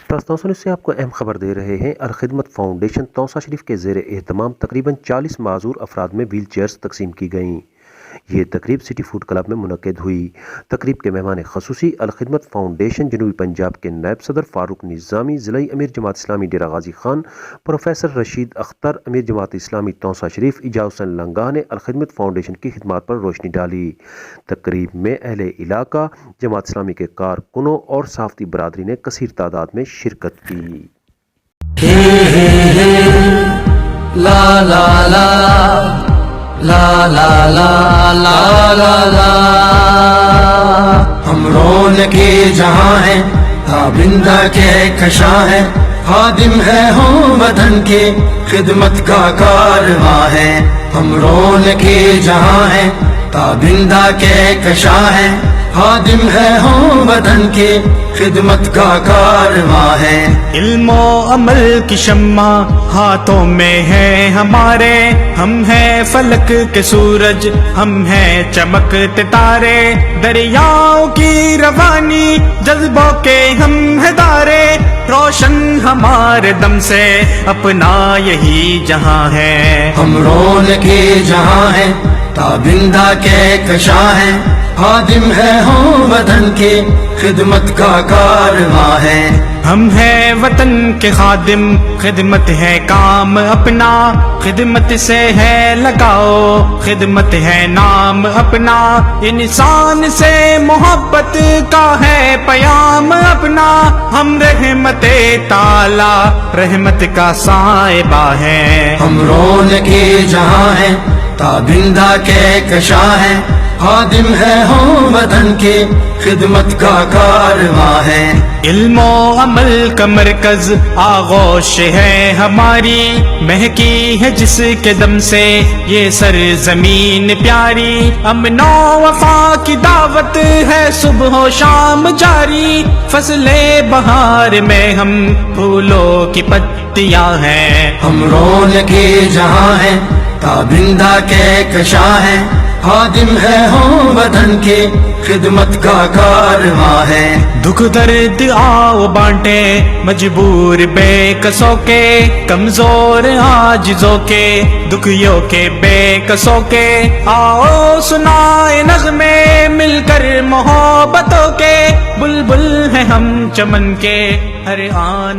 تاسو سے آپ کو اہم خبر دے رہے ہیں۔ الخدمت فاؤنڈیشن توسہ شریف کے زیر اہتمام تقریباً 40 معذور افراد میں ویل چیئرز تقسیم کی گئیں۔ یہ تقریب سٹی فوڈ کلب میں منعقد ہوئی۔ تقریب کے مہمان خصوصی الخدمت فاؤنڈیشن جنوبی پنجاب کے نائب صدر فاروق نظامی، ضلعی امیر جماعت اسلامی ڈیرہ غازی خان پروفیسر رشید اختر، امیر جماعت اسلامی توسہ شریف اعجاز حسین لنگا نے الخدمت فاؤنڈیشن کی خدمات پر روشنی ڈالی۔ تقریب میں اہل علاقہ، جماعت اسلامی کے کارکنوں اور صحافتی برادری نے کثیر تعداد میں شرکت کی۔ لا لا لا لا لا لا لا لا لا، ہم رونقِ جہاں ہیں، تابندہ کے کشاں ہیں، خادم ہے ہم وطن کی خدمت کا کارواں ہے۔ ہم رونقِ جہاں ہیں، تابندہ کے کشاں ہیں، خادم ہے ہم وطن کی خدمت کا کارواں ہے۔ علم و عمل کی شمع ہاتھوں میں ہے ہمارے، ہم ہیں فلک کے سورج، ہم ہیں چمکتے تارے، دریاؤں کی روانی جذبوں کے ہم ہیں دارے، روشن ہمارے دم سے اپنا یہی جہاں ہے۔ ہم رونقِ جہاں ہیں، تابندہ کے کشاں ہیں، خادم ہے ہم وطن کی خدمت کا کارواں ہے۔ ہم ہیں وطن کے خادم، خدمت ہے کام اپنا، خدمت سے ہے لگاؤ، خدمت ہے نام اپنا، انسان سے محبت کا ہے پیام اپنا، ہم رحمت تعالی رحمت کا صاحبہ ہے۔ ہم رونقِ جہاں ہیں، تابندہ کے کشاں ہیں، خادم ہے ہم وطن کی خدمت کا کارواں ہے۔ علم و عمل کا مرکز آغوش ہے ہماری، مہکی ہے جس کے دم سے یہ سرزمین پیاری، امن و وفا کی دعوت ہے صبح و شام جاری، فصل بہار میں ہم پھولوں کی پتیاں ہیں۔ ہم رونقِ جہاں ہیں، تابندہ کے کشاں ہیں، خادم ہے ہم وطن کی خدمت کا کارواں ہے۔ دکھ درد آؤ بانٹے مجبور بے کسوں کے، کمزور عاجزوں کے، دکھیوں کے بے کسوں کے، آؤ سنائے نغمے مل کر محبتوں کے، بلبل ہیں ہم چمن کے ہر آن